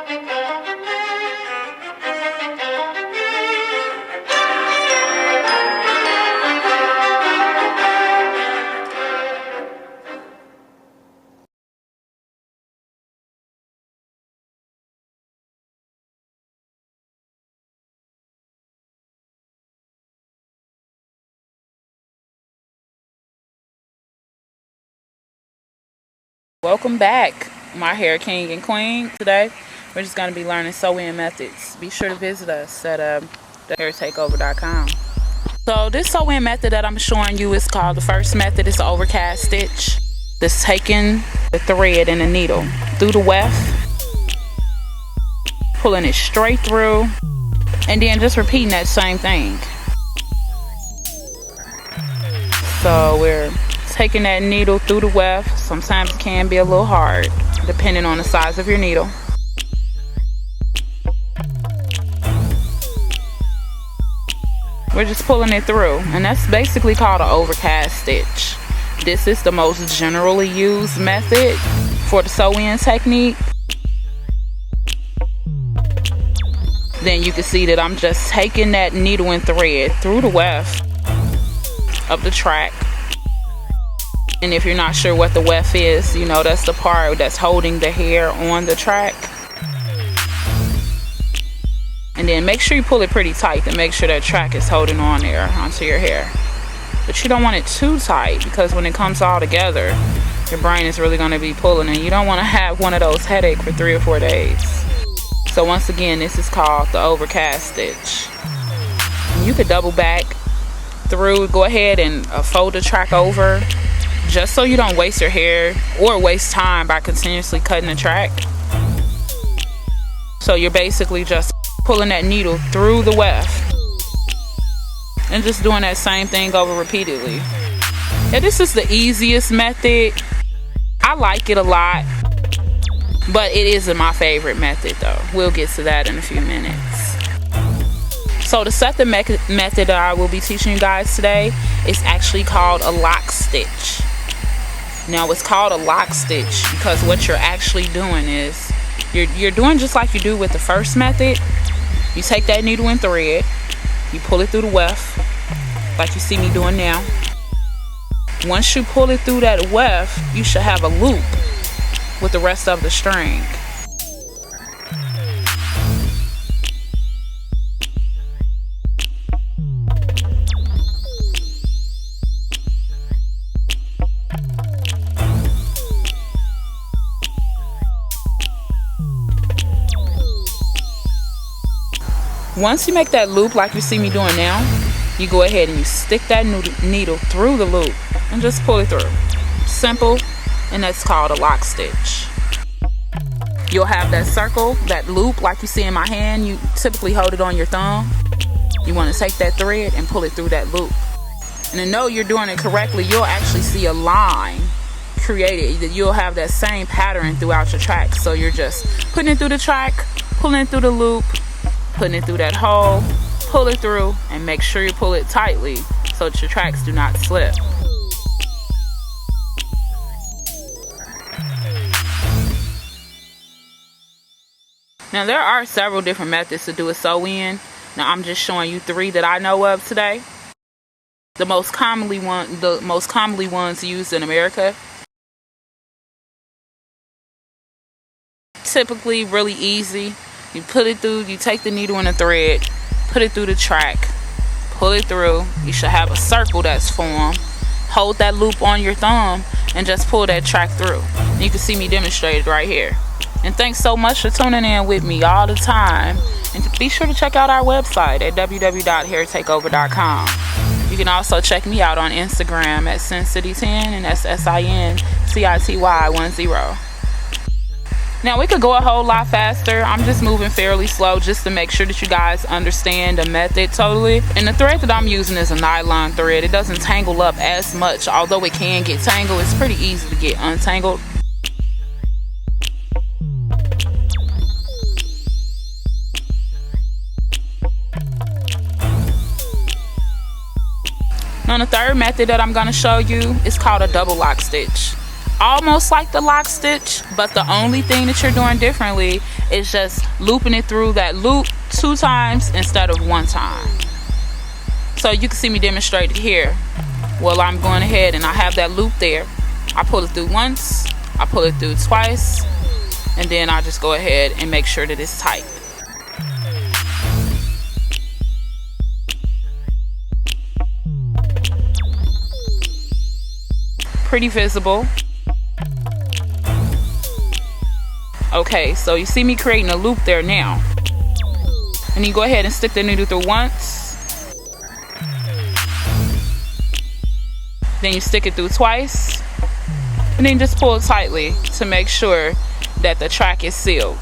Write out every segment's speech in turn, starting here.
Welcome back, my hair king and queen. Today we're just going to be learning sew-in methods. Be sure to visit us at hairtakeover.com. So this sew-in method that I'm showing you is called, the first method is the overcast stitch. This taking the thread and the needle through the weft, pulling it straight through, and then just repeating that same thing. So we're taking that needle through the weft. Sometimes it can be a little hard depending on the size of your needle. We're just pulling it through, and that's basically called an overcast stitch. This is the most generally used method for the sew-in technique. Then you can see that I'm just taking that needle and thread through the weft of the track. And if you're not sure what the weft is, you know, that's the part that's holding the hair on the track. And then make sure you pull it pretty tight to make sure that track is holding on there onto your hair. But you don't want it too tight, because when it comes all together, your brain is really going to be pulling, and you don't want to have one of those headaches for 3 or 4 days. So once again, this is called the overcast stitch. And you could double back through, go ahead and fold the track over, just so you don't waste your hair or waste time by continuously cutting the track. So you're basically just pulling that needle through the weft and just doing that same thing over repeatedly. Yeah, this is the easiest method. I like it a lot, but it isn't my favorite method though. We'll get to that in a few minutes. So the second method that I will be teaching you guys today is actually called a lock stitch. Now it's called a lock stitch because what you're actually doing is you're doing just like you do with the first method. You take that needle and thread, you pull it through the weft like you see me doing now. Once you pull it through that weft, you should have a loop with the rest of the string. Once you make that loop like you see me doing now, you go ahead and you stick that needle through the loop and just pull it through. Simple, and that's called a lock stitch. You'll have that circle, that loop like you see in my hand. You typically hold it on your thumb. You want to take that thread and pull it through that loop. And to know you're doing it correctly, you'll actually see a line created. You'll have that same pattern throughout your track. So you're just putting it through the track, pulling it through the loop, putting it through that hole, pull it through, and make sure you pull it tightly so that your tracks do not slip. Now there are several different methods to do a sew-in. Now I'm just showing you 3 that I know of today. The most commonly ones used in America. Typically really easy. You put it through, you take the needle and the thread, put it through the track, pull it through. You should have a circle that's formed. Hold that loop on your thumb and just pull that track through. And you can see me demonstrate it right here. And thanks so much for tuning in with me all the time. And be sure to check out our website at www.hairtakeover.com. You can also check me out on Instagram at SinCity10, and that's SINCITY10. Now we could go a whole lot faster. I'm just moving fairly slow just to make sure that you guys understand the method totally. And the thread that I'm using is a nylon thread. It doesn't tangle up as much, although it can get tangled. It's pretty easy to get untangled. Now the third method that I'm going to show you is called a double lock stitch. almost like the lock stitch, but the only thing that you're doing differently is just looping it through that loop 2 times instead of 1 time. So you can see me demonstrate it here. Well, I'm going ahead and I have that loop there. I pull it through once, I pull it through twice, and then I just go ahead and make sure that it's tight. Pretty visible. Okay, so you see me creating a loop there now. And you go ahead and stick the needle through once. Then you stick it through twice. And then just pull tightly to make sure that the track is sealed.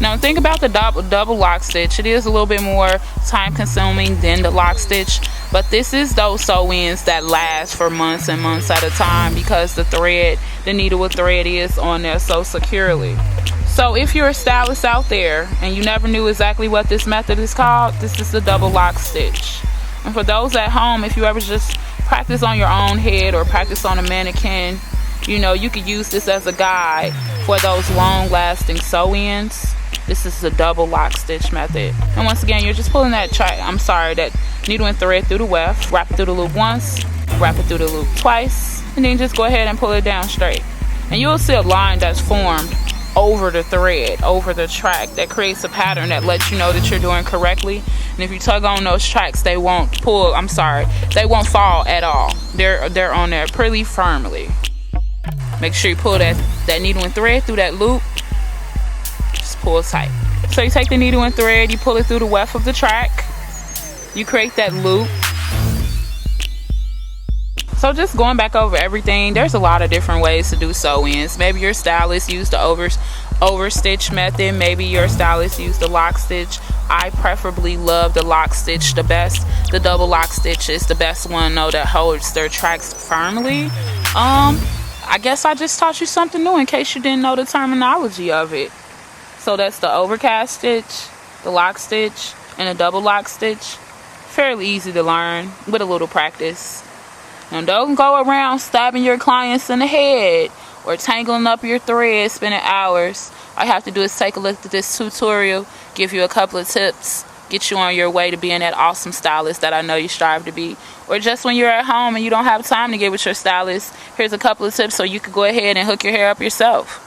Now think about the double lock stitch. It is a little bit more time consuming than the lock stitch, but this is those sew-ins that last for months and months at a time because the needle with thread is on there so securely. So if you're a stylist out there and you never knew exactly what this method is called, this is the double lock stitch. And for those at home, if you ever just practice on your own head or practice on a mannequin, you know, you could use this as a guide for those long-lasting sew-ins. This is the double lock stitch method. And once again, you're just pulling that needle and thread through the weft, wrap it through the loop once, wrap it through the loop twice, and then just go ahead and pull it down straight. And you'll see a line that's formed over the thread, over the track, that creates a pattern that lets you know that you're doing correctly. And if you tug on those tracks, they won't fall at all. They're on there pretty firmly. Make sure you pull that needle and thread through that loop. Just pull tight. So you take the needle and thread, you pull it through the weft of the track, you create that loop. So just going back over everything, there's a lot of different ways to do sew-ins. Maybe your stylist used the over stitch method. Maybe your stylist used the lock stitch. I preferably love the lock stitch the best. The double lock stitch is the best one though, that holds their tracks firmly. I guess I just taught you something new in case you didn't know the terminology of it. So that's the overcast stitch, the lock stitch, and the double lock stitch. Fairly easy to learn with a little practice. And don't go around stabbing your clients in the head or tangling up your thread, spending hours. All you have to do is take a look at this tutorial, give you a couple of tips, get you on your way to being that awesome stylist that I know you strive to be. Or just when you're at home and you don't have time to get with your stylist, here's a couple of tips so you can go ahead and hook your hair up yourself.